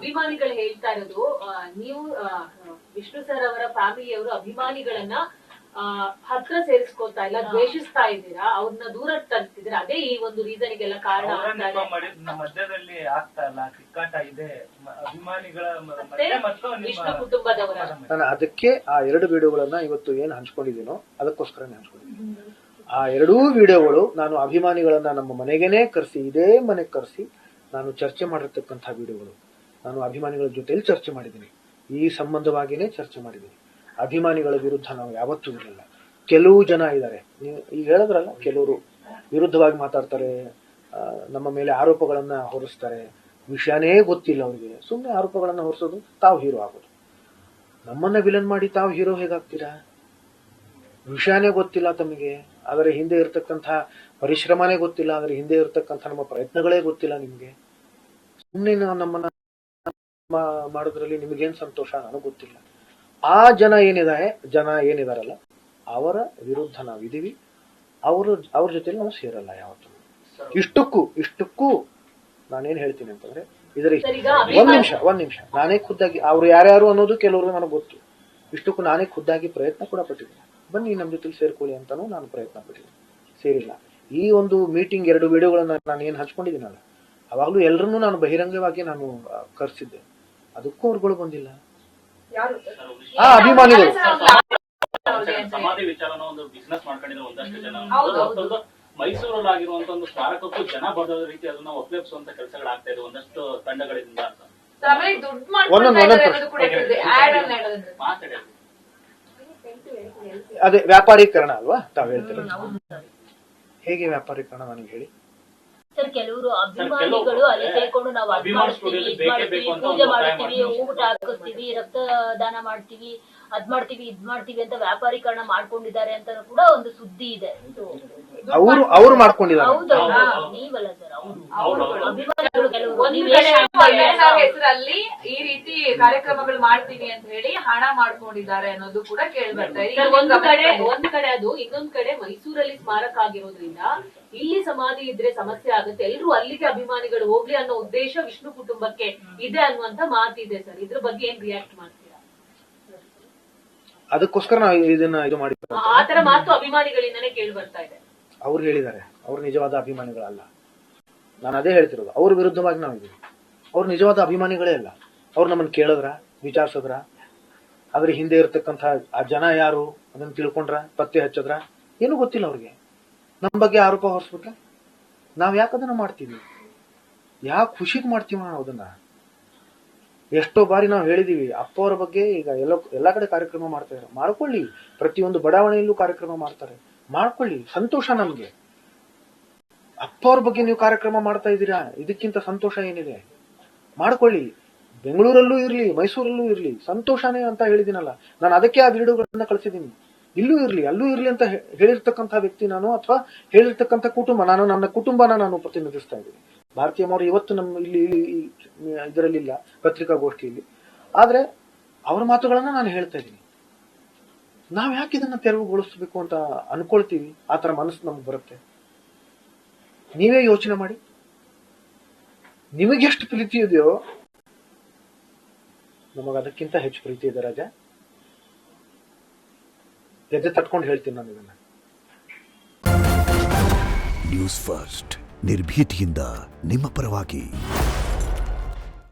ಅಭಿಮಾನಿಗಳು ಹೇಳ್ತಾ ಇರೋದು ನೀವು ವಿಷ್ಣು ಸರ್ ಅವರ ಫ್ಯಾಮಿಲಿಯವರು ಅಭಿಮಾನಿಗಳನ್ನ ಹತ್ರ ಸೇರಿಸ್ಕೊತಾ ಇಲ್ಲ, ದ್ವೇಷಿಸ್ತಾ ಇದ್ದೀರಾ, ಅವ್ರನ್ನ ದೂರ ತರ್ತಿದ್ದೀರಾ, ಅದೇ ಈ ಒಂದು ರೀಸನ್ಗೆಲ್ಲ ಕಾರಣ. ಮಧ್ಯದಲ್ಲಿ ಆಗ್ತಾ ಇಲ್ಲ, ಕಿಕ್ಕಾಟ ಇದೆ ಅಭಿಮಾನಿಗಳ ವಿಷ್ಣು ಕುಟುಂಬದವರ. ನಾನು ಅದಕ್ಕೆ ಆ 2 ವಿಡಿಯೋಗಳನ್ನ ಇವತ್ತು ಏನ್ ಹಂಚ್ಕೊಂಡಿದ್ದೀನೋ ಅದಕ್ಕೋಸ್ಕರ ಹಂಚ್ಕೊಂಡಿದ್ದೀನಿ. ಆ 2 ವಿಡಿಯೋಗಳು ನಾನು ಅಭಿಮಾನಿಗಳನ್ನ ನಮ್ಮ ಮನೆಗೇನೆ ಕರೆಸಿ, ಇದೇ ಮನೆಗೆ ಕರೆಸಿ ನಾನು ಚರ್ಚೆ ಮಾಡಿರ್ತಕ್ಕಂಥ ವಿಡಿಯೋಗಳು. ನಾನು ಅಭಿಮಾನಿಗಳ ಜೊತೆಲಿ ಚರ್ಚೆ ಮಾಡಿದ್ದೀನಿ, ಈ ಸಂಬಂಧವಾಗಿನೇ ಚರ್ಚೆ ಮಾಡಿದ್ದೀನಿ. ಅಭಿಮಾನಿಗಳ ವಿರುದ್ಧ ನಾವು ಯಾವತ್ತೂ ಇರಲಿಲ್ಲ. ಕೆಲವು ಜನ ಇದ್ದಾರೆ, ಈಗ ಹೇಳಿದ್ರಲ್ಲ, ಕೆಲವರು ವಿರುದ್ಧವಾಗಿ ಮಾತಾಡ್ತಾರೆ, ನಮ್ಮ ಮೇಲೆ ಆರೋಪಗಳನ್ನ ಹೊರಿಸ್ತಾರೆ, ವಿಷಯನೇ ಗೊತ್ತಿಲ್ಲ ಅವ್ರಿಗೆ, ಸುಮ್ಮನೆ ಆರೋಪಗಳನ್ನ ಹೊರಿಸೋದು, ತಾವು ಹೀರೋ ಆಗೋದು. ನಮ್ಮನ್ನ ವಿಲನ್ ಮಾಡಿ ತಾವು ಹೀರೋ ಹೇಗಾಗ್ತೀರಾ? ವಿಷಯನೇ ಗೊತ್ತಿಲ್ಲ ತಮಗೆ, ಅದರ ಹಿಂದೆ ಇರತಕ್ಕಂಥ ಪರಿಶ್ರಮನೇ ಗೊತ್ತಿಲ್ಲ, ಅದರ ಹಿಂದೆ ಇರತಕ್ಕಂಥ ನಮ್ಮ ಪ್ರಯತ್ನಗಳೇ ಗೊತ್ತಿಲ್ಲ ನಿಮ್ಗೆ. ಸುಮ್ಮನೆ ನಮ್ಮನ್ನ ಮಾಡೋದ್ರಲ್ಲಿ ನಿಮಗೇನ್ ಸಂತೋಷ ನನಗೆ ಗೊತ್ತಿಲ್ಲ. ಆ ಜನ ಏನಿದಾರಲ್ಲ ಅವರ ವಿರುದ್ಧ ನಾವಿದೀವಿ, ಅವ್ರ ಜೊತೆಲಿ ನಾವು ಸೇರಲ್ಲ ಯಾವತ್ತೂ. ಇಷ್ಟಕ್ಕೂ ನಾನೇನ್ ಹೇಳ್ತೀನಿ ಅಂತಂದ್ರೆ, ಇದರ ಒಂದ್ ನಿಮಿಷ ನಾನೇ ಖುದ್ದಾಗಿ ಅವ್ರು ಯಾರ್ಯಾರು ಅನ್ನೋದು ಕೆಲವರು ನನಗೆ ಗೊತ್ತು. ಇಷ್ಟಕ್ಕೂ ನಾನೇ ಖುದ್ದಾಗಿ ಪ್ರಯತ್ನ ಕೂಡ ಪಟ್ಟಿದ್ದೀನಿ, ಬನ್ನಿ ನಮ್ಮ ಜೊತೆಲಿ ಸೇರ್ಕೊಳ್ಳಿ ಅಂತಾನು ನಾನು ಪ್ರಯತ್ನ ಪಟ್ಟಿದ್ದೀನಿ, ಸೇರಿಲ್ಲ. ಈ ಒಂದು ಮೀಟಿಂಗ್ 2 ವಿಡಿಯೋಗಳನ್ನ ನಾನು ಏನ್ ಹಂಚ್ಕೊಂಡಿದ್ದೀನಲ್ಲ, ಅವಾಗ್ಲೂ ಎಲ್ಲರನ್ನೂ ನಾನು ಬಹಿರಂಗವಾಗಿ ನಾನು ಕರ್ಸಿದ್ದೆ, ಅದಕ್ಕೂ ಅವ್ರುಗಳು ಬಂದಿಲ್ಲ. ಅಭಿಮಾನಿಗಳು ಸಮಾಧಿ ವಿಚಾರನ ಒಂದು ಬಿಸಿನೆಸ್ ಮಾಡ್ಕೊಂಡಿದ್ರೆ ಒಂದಷ್ಟು ಜನ ಮೈಸೂರಲ್ಲಾಗಿರುವಂತ ಒಂದು ಸ್ಮಾರಕಕ್ಕೂ ಜನ ಬರೋದ ರೀತಿ ಅದನ್ನ ಉಪಯೋಗಿಸುವಂತ ಕೆಲಸಗಳಾಗ್ತಾ ಇದೆ ಒಂದಷ್ಟು ತಂಡಗಳಿಂದ. ಅದೇ ವ್ಯಾಪಾರೀಕರಣ ಅಲ್ವಾ ತಾವ್ ಹೇಳ್ತೀರ? ಹೇಗೆ ವ್ಯಾಪಾರೀಕರಣ ನನಗೆ ಹೇಳಿ. ಸರ್, ಕೆಲವರು ಅಭಿಮಾನಿಗಳು ಅಲ್ಲಿ ಸೇರ್ಕೊಂಡು ನಾವು ಅದ್ ಮಾಡ್ತೀವಿ, ಇದ್ ಮಾಡ್ತೀವಿ, ಪೂಜೆ ಮಾಡ್ತೀವಿ, ಊಟ ಹಾಕಿಸ್ತೀವಿ, ರಕ್ತದಾನ ಮಾಡ್ತೀವಿ, ಅದ್ ಮಾಡ್ತೀವಿ, ಇದ್ ಮಾಡ್ತೀವಿ ಅಂತ ವ್ಯಾಪಾರೀಕರಣ ಮಾಡ್ಕೊಂಡಿದ್ದಾರೆ ಅಂತ ಕೂಡ ಒಂದು ಸುದ್ದಿ ಇದೆ. ಅವರು ಮಾಡ್ಕೊಂಡಿದ್ದಾರೆ. ಹೌದೌದು, ನೀವಲ್ಲ ಸರ್, ಅಭಿಮಾನಿಗಳು ಹೆಸರಲ್ಲಿ ಈ ರೀತಿ ಕಾರ್ಯಕ್ರಮಗಳು ಮಾಡ್ತೀವಿ ಅಂತ ಹೇಳಿ ಹಣ ಮಾಡ್ಕೊಂಡಿದ್ದಾರೆ ಅನ್ನೋದು ಕೂಡ ಕೇಳ್ಬರ್ತಾ ಇದೆ. ಒಂದ್ ಕಡೆ ಅದು, ಇನ್ನೊಂದ್ ಕಡೆ ಮೈಸೂರಲ್ಲಿ ಸ್ಮಾರಕ ಆಗಿರೋದ್ರಿಂದ ಇಲ್ಲಿ ಸಮಾಧಿ ಇದ್ರೆ ಸಮಸ್ಯೆ ಆಗುತ್ತೆ, ಎಲ್ರು ಅಲ್ಲಿಗೆ ಅಭಿಮಾನಿಗಳು ಹೋಗ್ಲಿ ಅನ್ನೋ ಉದ್ದೇಶ ವಿಷ್ಣು ಕುಟುಂಬಕ್ಕೆ ಇದೆ ಅನ್ನುವಂತ ಮಾತಿದೆ ಸರ್. ಇದ್ರ ಬಗ್ಗೆ ಏನ್ ರಿಯಾಕ್ಟ್ ಮಾಡ್ತೀರಾ? ಅದಕ್ಕೋಸ್ಕರ ನಾವು ಇದನ್ನ ಇದು ಮಾಡಿ ಆತರ ಮಾತು ಅಭಿಮಾನಿಗಳಿಂದನೇ ಕೇಳಿ ಬರ್ತಾ ಇದೆ. ಅವ್ರು ಹೇಳಿದ್ದಾರೆ, ಅವ್ರು ನಿಜವಾದ ಅಭಿಮಾನಿಗಳಲ್ಲ. ನಾನು ಅದೇ ಹೇಳ್ತಿರೋದು, ಅವ್ರ ವಿರುದ್ಧವಾಗಿ ನಾವಿದ್ದೀವಿ. ಅವ್ರು ನಿಜವಾದ ಅಭಿಮಾನಿಗಳೇ ಅಲ್ಲ. ಅವ್ರು ನಮ್ಮನ್ನ ಕೇಳಿದ್ರ, ವಿಚಾರಿಸಿದ್ರ, ಅದ್ರ ಹಿಂದೆ ಇರತಕ್ಕಂಥ ಆ ಜನ ಯಾರು ಅದನ್ನ ತಿಳ್ಕೊಂಡ್ರ, ಪತ್ತೆ ಹಚ್ಚದ್ರ, ಏನು ಗೊತ್ತಿಲ್ಲ ಅವ್ರಿಗೆ. ನಮ್ಮ ಬಗ್ಗೆ ಆರೋಪ ಹೊರಿಸ್ಬೇಕ? ನಾವ್ ಯಾಕದನ್ನ ಮಾಡ್ತೀವಿ? ಯಾಕೆ ಖುಷಿಗೆ ಮಾಡ್ತೀವಿ ನಾವು ಅದನ್ನ? ಎಷ್ಟೋ ಬಾರಿ ನಾವು ಹೇಳಿದೀವಿ, ಅಪ್ಪ ಅವರ ಬಗ್ಗೆ ಈಗ ಎಲ್ಲಾ ಕಡೆ ಕಾರ್ಯಕ್ರಮ ಮಾಡ್ತಾ ಇದ್ದಾರೆ, ಮಾಡ್ಕೊಳ್ಳಿ. ಪ್ರತಿಯೊಂದು ಬಡಾವಣೆಯಲ್ಲೂ ಕಾರ್ಯಕ್ರಮ ಮಾಡ್ಕೊಳ್ಳಿ, ಸಂತೋಷ ನಮ್ಗೆ. ಅಪ್ಪ ಅವ್ರ ಬಗ್ಗೆ ನೀವು ಕಾರ್ಯಕ್ರಮ ಮಾಡ್ತಾ ಇದ್ದೀರಾ, ಇದಕ್ಕಿಂತ ಸಂತೋಷ ಏನಿದೆ? ಮಾಡ್ಕೊಳ್ಳಿ. ಬೆಂಗಳೂರಲ್ಲೂ ಇರ್ಲಿ, ಮೈಸೂರಲ್ಲೂ ಇರ್ಲಿ, ಸಂತೋಷನೇ ಅಂತ ಹೇಳಿದಿನಲ್ಲ. ನಾನು ಅದಕ್ಕೆ ಆ ವಿಡಿಯೋಗಳನ್ನ ಕಳಿಸಿದ್ದೀನಿ. ಇಲ್ಲೂ ಇರ್ಲಿ, ಅಲ್ಲೂ ಇರ್ಲಿ ಅಂತ ಹೇಳಿರ್ತಕ್ಕಂಥ ವ್ಯಕ್ತಿ ನಾನು, ಅಥವಾ ಹೇಳಿರ್ತಕ್ಕಂಥ ಕುಟುಂಬ ನಾನು. ನನ್ನ ಕುಟುಂಬನ ನಾನು ಪ್ರತಿನಿಧಿಸ್ತಾ ಇದ್ದೀನಿ. ಭಾರತೀಯಮ್ಮವರು ಇವತ್ತು ನಮ್ಮ ಇಲ್ಲಿ ಇದರಲ್ಲಿಲ್ಲ, ಪತ್ರಿಕಾಗೋಷ್ಠಿಯಲ್ಲಿ, ಆದ್ರೆ ಅವರ ಮಾತುಗಳನ್ನ ನಾನು ಹೇಳ್ತಾ ಇದ್ದೀನಿ. ನಾವ್ ಯಾಕೆ ಇದನ್ನ ತೆರವುಗೊಳಿಸ್ಬೇಕು ಅಂತ ಅನ್ಕೊಳ್ತೀವಿ? ಆತರ ಮನಸ್ಸು ನಮ್ಗೆ ಬರುತ್ತೆ. ನೀವೇ ಯೋಚನೆ ಮಾಡಿ, ನಿಮಗೆಷ್ಟು ಪ್ರೀತಿ ಇದೆಯೋ ನಮಗ ಅದಕ್ಕಿಂತ ಹೆಚ್ಚು ಪ್ರೀತಿ ಇದೆ ರಾಜ. ಎದೆ ತಟ್ಕೊಂಡು ಹೇಳ್ತೀನಿ ನಾನು ಇದನ್ನ. ನ್ಯೂಸ್ ಫಸ್ಟ್, ನಿರ್ಭೀತಿಯಿಂದ ನಿಮ್ಮ ಪರವಾಗಿ.